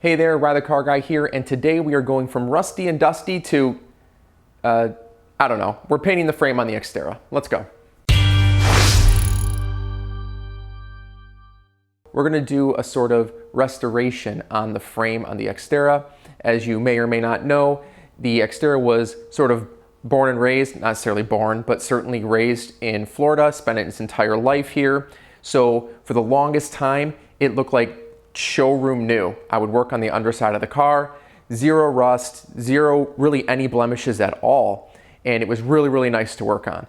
Hey there, Ride the Car Guy here, and today we are going from rusty and dusty to, I don't know. We're painting the frame on the Xterra. Let's go. We're gonna do a sort of restoration on the frame on the Xterra. As you may or may not know, the Xterra was sort of born and raised, not necessarily born, but certainly raised in Florida, spent its entire life here. So for the longest time, it looked like showroom new. I would work on the underside of the car, zero rust, zero really any blemishes at all. And it was really, really nice to work on.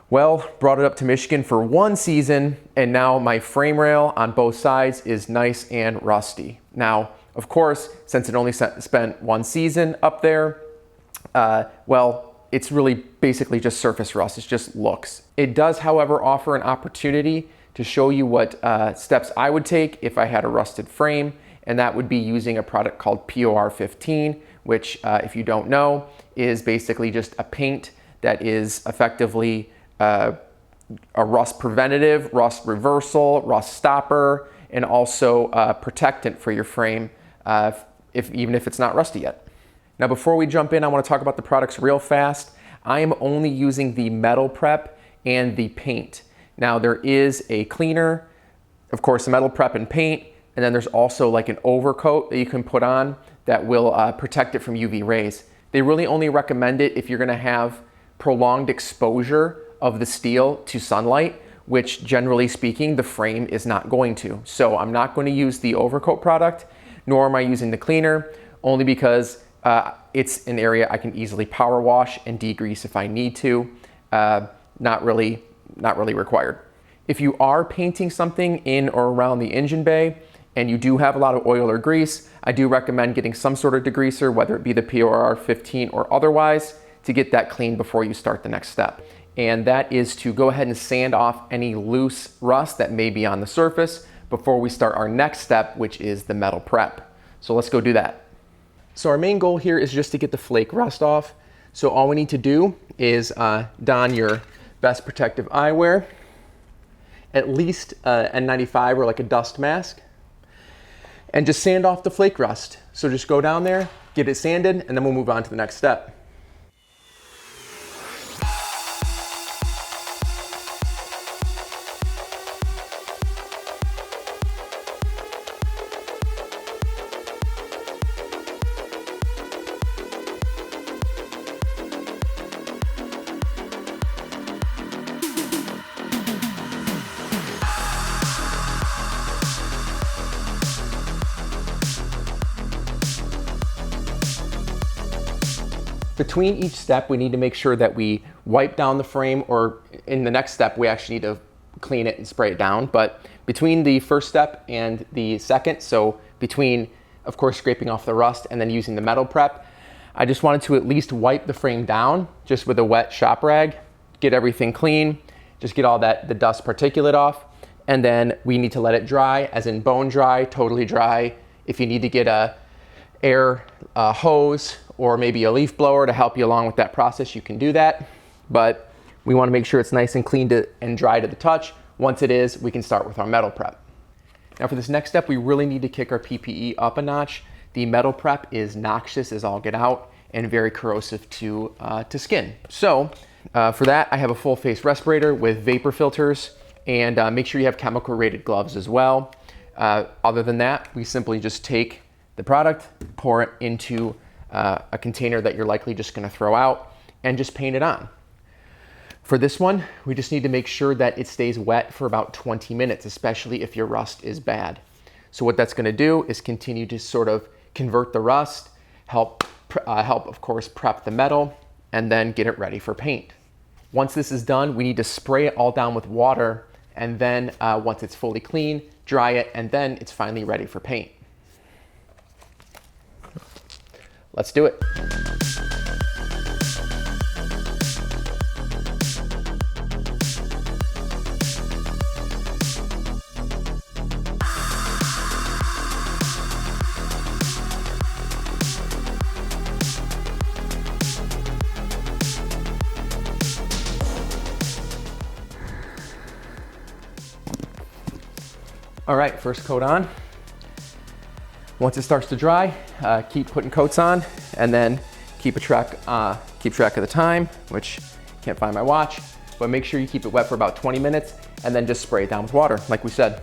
Well, brought it up to Michigan for one season, and now my frame rail on both sides is nice and rusty. Now, of course, since it only spent one season up there, well, it's really basically just surface rust. It's just looks. It does, however, offer an opportunity to show you what steps I would take if I had a rusted frame, and that would be using a product called POR-15, which, if you don't know, is basically just a paint that is effectively a rust preventative, rust reversal, rust stopper, and also a protectant for your frame, even if it's not rusty yet. Now, before we jump in, I want to talk about the products real fast. I am only using the metal prep and the paint. Now, there is a cleaner, of course, the metal prep and paint, and then there's also like an overcoat that you can put on that will protect it from UV rays. They really only recommend it if you're gonna have prolonged exposure of the steel to sunlight, which generally speaking, the frame is not going to. So I'm not going to use the overcoat product, nor am I using the cleaner, only because it's an area I can easily power wash and degrease if I need to. Not really required. If you are painting something in or around the engine bay and you do have a lot of oil or grease, I do recommend getting some sort of degreaser, whether it be the POR-15 or otherwise, to get that clean before you start the next step. And that is to go ahead and sand off any loose rust that may be on the surface before we start our next step, which is the metal prep. So let's go do that. So our main goal here is just to get the flake rust off. So all we need to do is don your best protective eyewear, at least N95 or like a dust mask, and just sand off the flake rust. So just go down there, get it sanded, and then we'll move on to the next step. Between each step, we need to make sure that we wipe down the frame, or in the next step, we actually need to clean it and spray it down. But between the first step and the second, so between, of course, scraping off the rust and then using the metal prep, I just wanted to at least wipe the frame down just with a wet shop rag, get everything clean, just get all the dust particulate off. And then we need to let it dry, as in bone dry, totally dry. If you need to get a air hose or maybe a leaf blower to help you along with that process, you can do that. But we want to make sure it's nice and clean and dry to the touch. Once it is, we can start with our metal prep. Now for this next step, we really need to kick our PPE up a notch. The metal prep is noxious as all get out and very corrosive to skin. So for that, I have a full face respirator with vapor filters, and make sure you have chemical rated gloves as well. Other than that, we simply just take the product, pour it into a container that you're likely just gonna throw out, and just paint it on. For this one, we just need to make sure that it stays wet for about 20 minutes, especially if your rust is bad. So what that's gonna do is continue to sort of convert the rust, help of course prep the metal, and then get it ready for paint. Once this is done, we need to spray it all down with water, and then once it's fully clean, dry it, and then it's finally ready for paint. Let's do it. All right, first coat on. Once it starts to dry, keep putting coats on, and then keep track of the time, which can't find my watch, but make sure you keep it wet for about 20 minutes and then just spray it down with water, like we said.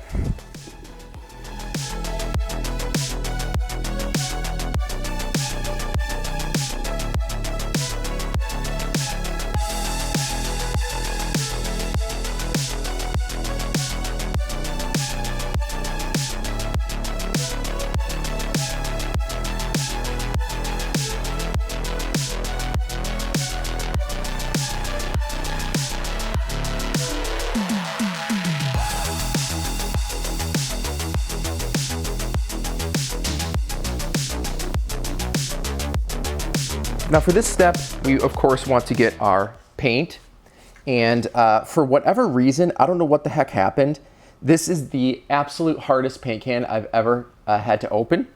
Now for this step, we of course want to get our paint, and for whatever reason, I don't know what the heck happened, this is the absolute hardest paint can I've ever had to open.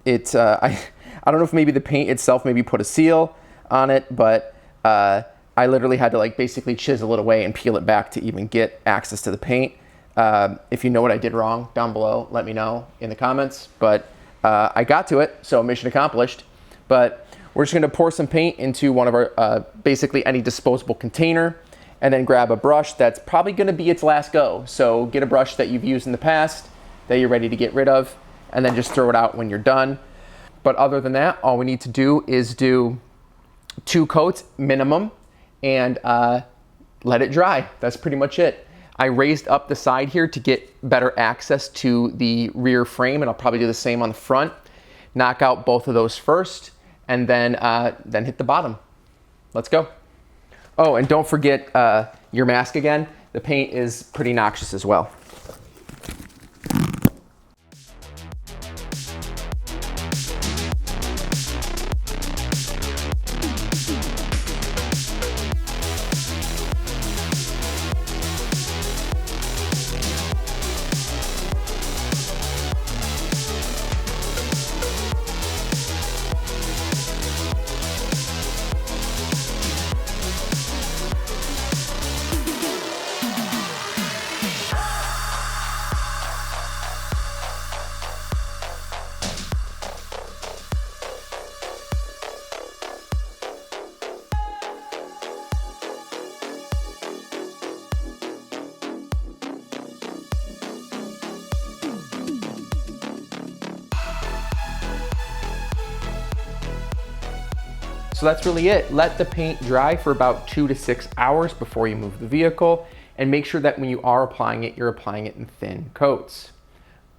It's, I don't know if maybe the paint itself maybe put a seal on it, but I literally had to like basically chisel it away and peel it back to even get access to the paint. If you know what I did wrong down below, let me know in the comments, but I got to it, so mission accomplished. But we're just gonna pour some paint into one of our, basically any disposable container, and then grab a brush that's probably gonna be its last go. So get a brush that you've used in the past, that you're ready to get rid of, and then just throw it out when you're done. But other than that, all we need to do is do 2 coats minimum, and let it dry. That's pretty much it. I raised up the side here to get better access to the rear frame, and I'll probably do the same on the front. Knock out both of those first, and then hit the bottom. Let's go. Oh, and don't forget your mask again. The paint is pretty noxious as well. So that's really it. Let the paint dry for about 2 to 6 hours before you move the vehicle, and make sure that when you are applying it, you're applying it in thin coats.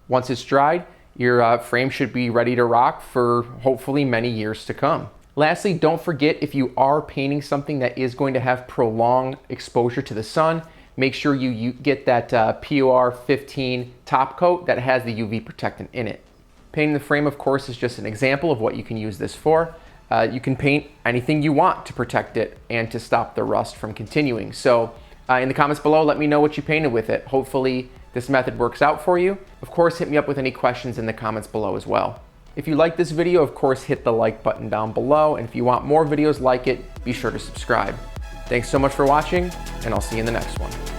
Once it's dried, your frame should be ready to rock for hopefully many years to come. Lastly, don't forget, if you are painting something that is going to have prolonged exposure to the sun, make sure you get that POR-15 top coat that has the UV protectant in it. Painting the frame, of course, is just an example of what you can use this for. You can paint anything you want to protect it and to stop the rust from continuing. So in the comments below, let me know what you painted with it. Hopefully this method works out for you. Of course, hit me up with any questions in the comments below as well. If you like this video, of course, hit the like button down below. And if you want more videos like it, be sure to subscribe. Thanks so much for watching, and I'll see you in the next one.